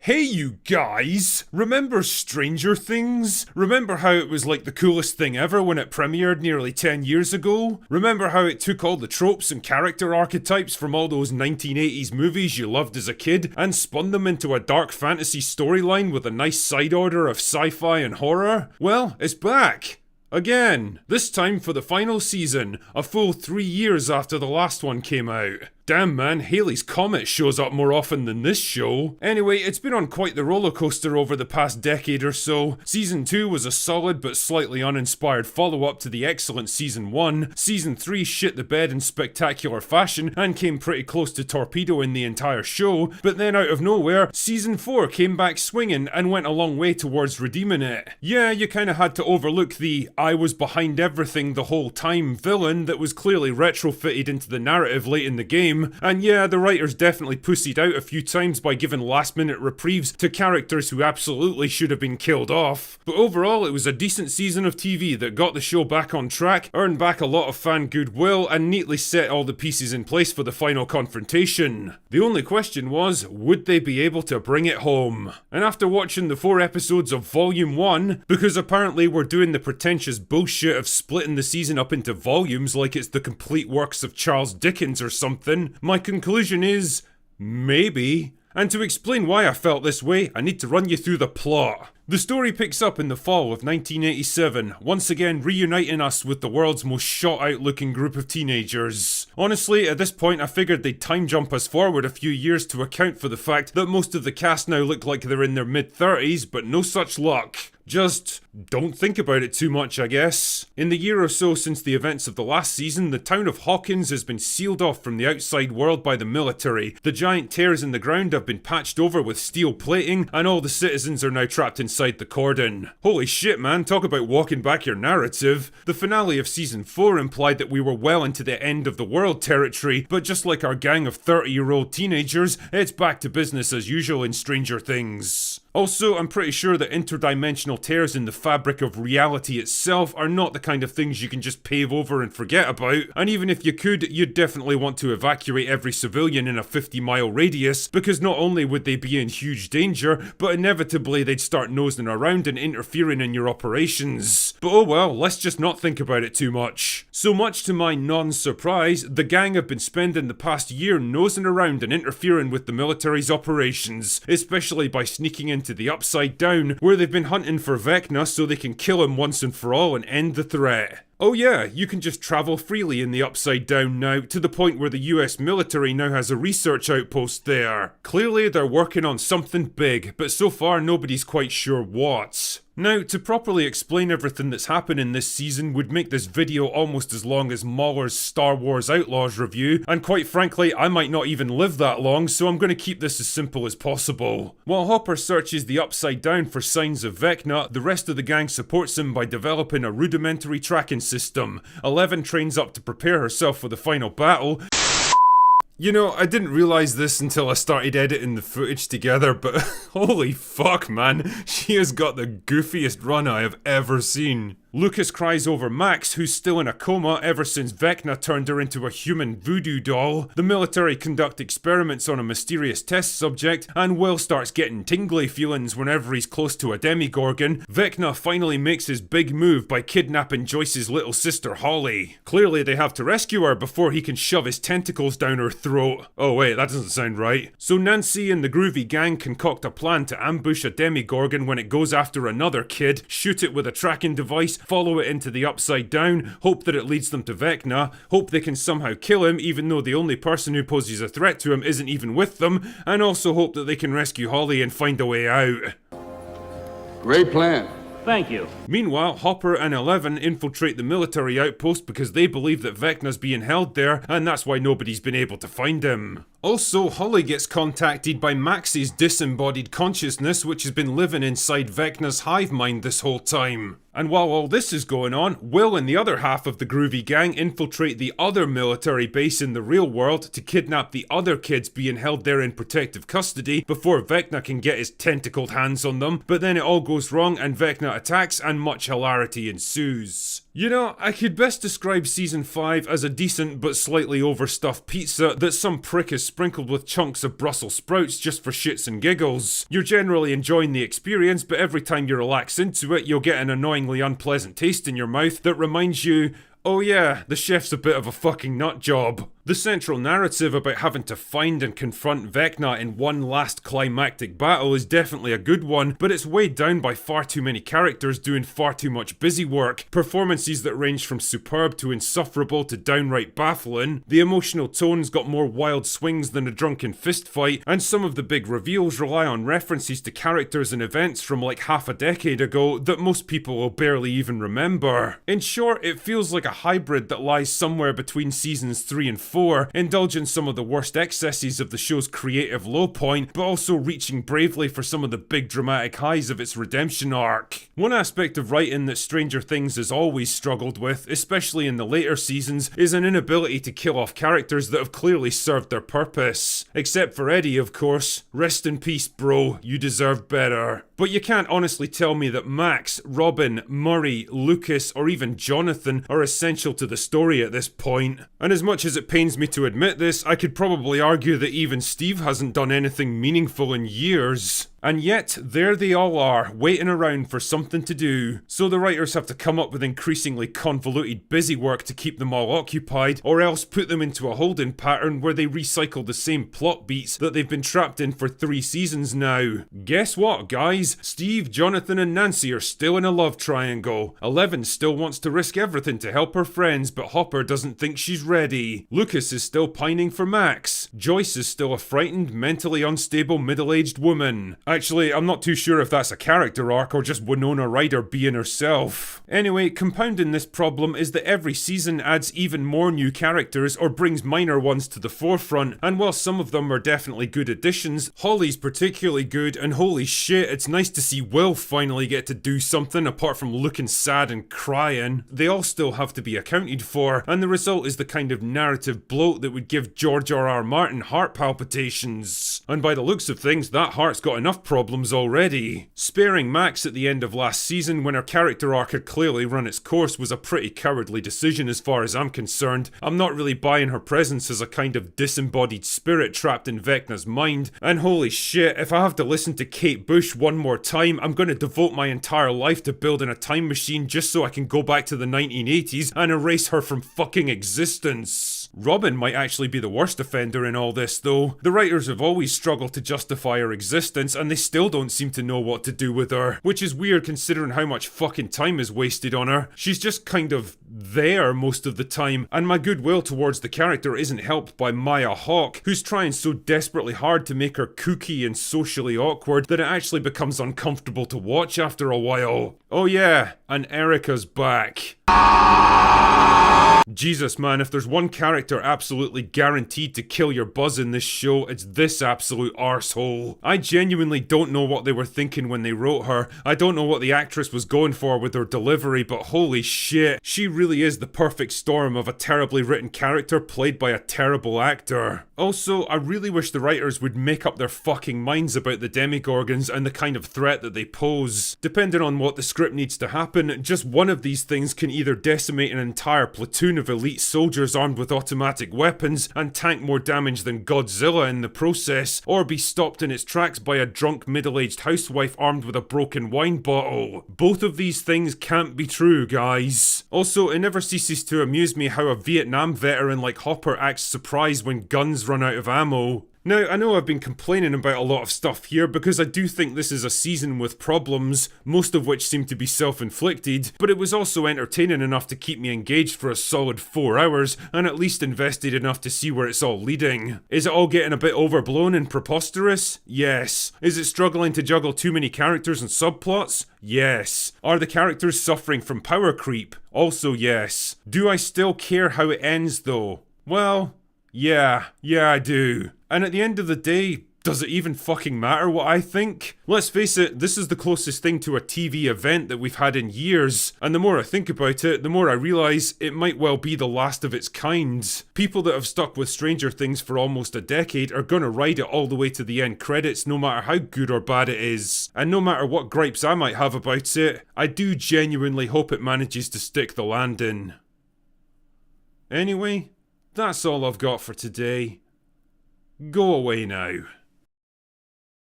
Hey you guys! Remember Stranger Things? Remember how it was like the coolest thing ever when it premiered nearly 10 years ago? Remember how it took all the tropes and character archetypes from all those 1980s movies you loved as a kid and spun them into a dark fantasy storyline with a nice side order of sci-fi and horror? Well, it's back! Again! This time for the final season, a full 3 years after the last one came out. Damn man, Halley's Comet shows up more often than this show. Anyway, it's been on quite the roller coaster over the past decade or so. Season 2 was a solid but slightly uninspired follow-up to the excellent Season 1. Season 3 shit the bed in spectacular fashion and came pretty close to torpedoing the entire show, but then out of nowhere, Season 4 came back swinging and went a long way towards redeeming it. Yeah, you kinda had to overlook the I was behind everything the whole time villain that was clearly retrofitted into the narrative late in the game. And yeah, the writers definitely pussied out a few times by giving last minute reprieves to characters who absolutely should have been killed off. But overall, it was a decent season of TV that got the show back on track, earned back a lot of fan goodwill, and neatly set all the pieces in place for the final confrontation. The only question was, would they be able to bring it home? And after watching the 4 episodes of Volume 1, because apparently we're doing the pretentious bullshit of splitting the season up into volumes like it's the complete works of Charles Dickens or something, my conclusion is, maybe. And to explain why I felt this way, I need to run you through the plot. The story picks up in the fall of 1987, once again reuniting us with the world's most shot-out looking group of teenagers. Honestly, at this point I figured they'd time jump us forward a few years to account for the fact that most of the cast now look like they're in their mid-30s, but no such luck. Just don't think about it too much, I guess. In the year or so since the events of the last season, the town of Hawkins has been sealed off from the outside world by the military. The giant tears in the ground have been patched over with steel plating, and all the citizens are now trapped inside the cordon. Holy shit, man, talk about walking back your narrative. The finale of season 4 implied that we were well into the end of the world territory, but just like our gang of 30-year-old teenagers, it's back to business as usual in Stranger Things. Also, I'm pretty sure that interdimensional tears in the fabric of reality itself are not the kind of things you can just pave over and forget about, and even if you could, you'd definitely want to evacuate every civilian in a 50-mile radius, because not only would they be in huge danger, but inevitably they'd start nosing around and interfering in your operations. But oh well, let's just not think about it too much. So much to my non-surprise, the gang have been spending the past year nosing around and interfering with the military's operations, especially by sneaking into the Upside Down, where they've been hunting for Vecna so they can kill him once and for all and end the threat. Oh yeah, you can just travel freely in the Upside Down now, to the point where the US military now has a research outpost there. Clearly they're working on something big, but so far nobody's quite sure what. Now, to properly explain everything that's happened in this season would make this video almost as long as Mahler's Star Wars Outlaws review, and quite frankly, I might not even live that long, so I'm going to keep this as simple as possible. While Hopper searches the Upside Down for signs of Vecna, the rest of the gang supports him by developing a rudimentary tracking system. 11 trains up to prepare herself for the final battle. You know, I didn't realise this until I started editing the footage together, but holy fuck, man, she has got the goofiest run I have ever seen. Lucas cries over Max, who's still in a coma ever since Vecna turned her into a human voodoo doll. The military conduct experiments on a mysterious test subject, and Will starts getting tingly feelings whenever he's close to a Demigorgon. Vecna finally makes his big move by kidnapping Joyce's little sister Holly. Clearly they have to rescue her before he can shove his tentacles down her throat. Oh wait, that doesn't sound right. So Nancy and the groovy gang concoct a plan to ambush a Demigorgon when it goes after another kid, shoot it with a tracking device, follow it into the Upside Down, hope that it leads them to Vecna, hope they can somehow kill him even though the only person who poses a threat to him isn't even with them, and also hope that they can rescue Holly and find a way out. Great plan. Thank you. Meanwhile, Hopper and 11 infiltrate the military outpost because they believe that Vecna's being held there, and that's why nobody's been able to find him. Also, Holly gets contacted by Max's disembodied consciousness, which has been living inside Vecna's hive mind this whole time. And while all this is going on, Will and the other half of the groovy gang infiltrate the other military base in the real world to kidnap the other kids being held there in protective custody before Vecna can get his tentacled hands on them, but then it all goes wrong and Vecna attacks and much hilarity ensues. You know, I could best describe Season 5 as a decent but slightly overstuffed pizza that some prick has sprinkled with chunks of Brussels sprouts just for shits and giggles. You're generally enjoying the experience, but every time you relax into it, you'll get an annoyingly unpleasant taste in your mouth that reminds you, oh yeah, the chef's a bit of a fucking nut job. The central narrative about having to find and confront Vecna in one last climactic battle is definitely a good one, but it's weighed down by far too many characters doing far too much busy work, performances that range from superb to insufferable to downright baffling. The emotional tone's got more wild swings than a drunken fistfight, and some of the big reveals rely on references to characters and events from like half a decade ago that most people will barely even remember. In short, it feels like a hybrid that lies somewhere between seasons 3 and 4, indulging some of the worst excesses of the show's creative low point, but also reaching bravely for some of the big dramatic highs of its redemption arc. One aspect of writing that Stranger Things has always struggled with, especially in the later seasons, is an inability to kill off characters that have clearly served their purpose. Except for Eddie, of course. Rest in peace, bro. You deserve better. But you can't honestly tell me that Max, Robin, Murray, Lucas, or even Jonathan are essential to the story at this point. And as much as it pains me to admit this, I could probably argue that even Steve hasn't done anything meaningful in years. And yet, there they all are, waiting around for something to do. So the writers have to come up with increasingly convoluted busy work to keep them all occupied, or else put them into a holding pattern where they recycle the same plot beats that they've been trapped in for 3 seasons now. Guess what, guys? Steve, Jonathan, and Nancy are still in a love triangle. Eleven still wants to risk everything to help her friends, but Hopper doesn't think she's ready. Lucas is still pining for Max. Joyce is still a frightened, mentally unstable middle-aged woman. Actually, I'm not too sure if that's a character arc or just Winona Ryder being herself. Anyway, compounding this problem is that every season adds even more new characters or brings minor ones to the forefront, and while some of them are definitely good additions, Holly's particularly good, and holy shit, it's nice to see Will finally get to do something apart from looking sad and crying. They all still have to be accounted for, and the result is the kind of narrative bloat that would give George R.R. Martin heart palpitations. And by the looks of things, that heart's got enough problems already. Sparing Max at the end of last season when her character arc had clearly run its course was a pretty cowardly decision as far as I'm concerned. I'm not really buying her presence as a kind of disembodied spirit trapped in Vecna's mind, and holy shit, if I have to listen to Kate Bush one more time, I'm gonna devote my entire life to building a time machine just so I can go back to the 1980s and erase her from fucking existence. Robin might actually be the worst offender in all this though. The writers have always struggled to justify her existence and they still don't seem to know what to do with her, which is weird considering how much fucking time is wasted on her. She's just kind of there most of the time, and my goodwill towards the character isn't helped by Maya Hawke, who's trying so desperately hard to make her kooky and socially awkward that it actually becomes uncomfortable to watch after a while. Oh yeah, and Erica's back. Jesus man, if there's one character absolutely guaranteed to kill your buzz in this show, it's this absolute arsehole. I genuinely don't know what they were thinking when they wrote her. I don't know what the actress was going for with her delivery, but holy shit, she really is the perfect storm of a terribly written character played by a terrible actor. Also, I really wish the writers would make up their fucking minds about the Demogorgons and the kind of threat that they pose. Depending on what the script needs to happen, just one of these things can either decimate an entire platoon of elite soldiers armed with automatic weapons and tank more damage than Godzilla in the process, or be stopped in its tracks by a drunk middle-aged housewife armed with a broken wine bottle. Both of these things can't be true, guys. Also, it never ceases to amuse me how a Vietnam veteran like Hopper acts surprised when guns run out of ammo. Now, I know I've been complaining about a lot of stuff here because I do think this is a season with problems, most of which seem to be self-inflicted, but it was also entertaining enough to keep me engaged for a solid 4 hours and at least invested enough to see where it's all leading. Is it all getting a bit overblown and preposterous? Yes. Is it struggling to juggle too many characters and subplots? Yes. Are the characters suffering from power creep? Also yes. Do I still care how it ends though? Well, yeah I do. And at the end of the day, does it even fucking matter what I think? Let's face it, this is the closest thing to a TV event that we've had in years, and the more I think about it, the more I realise it might well be the last of its kind. People that have stuck with Stranger Things for almost a decade are gonna ride it all the way to the end credits no matter how good or bad it is. And no matter what gripes I might have about it, I do genuinely hope it manages to stick the landing. Anyway, that's all I've got for today. Go away now.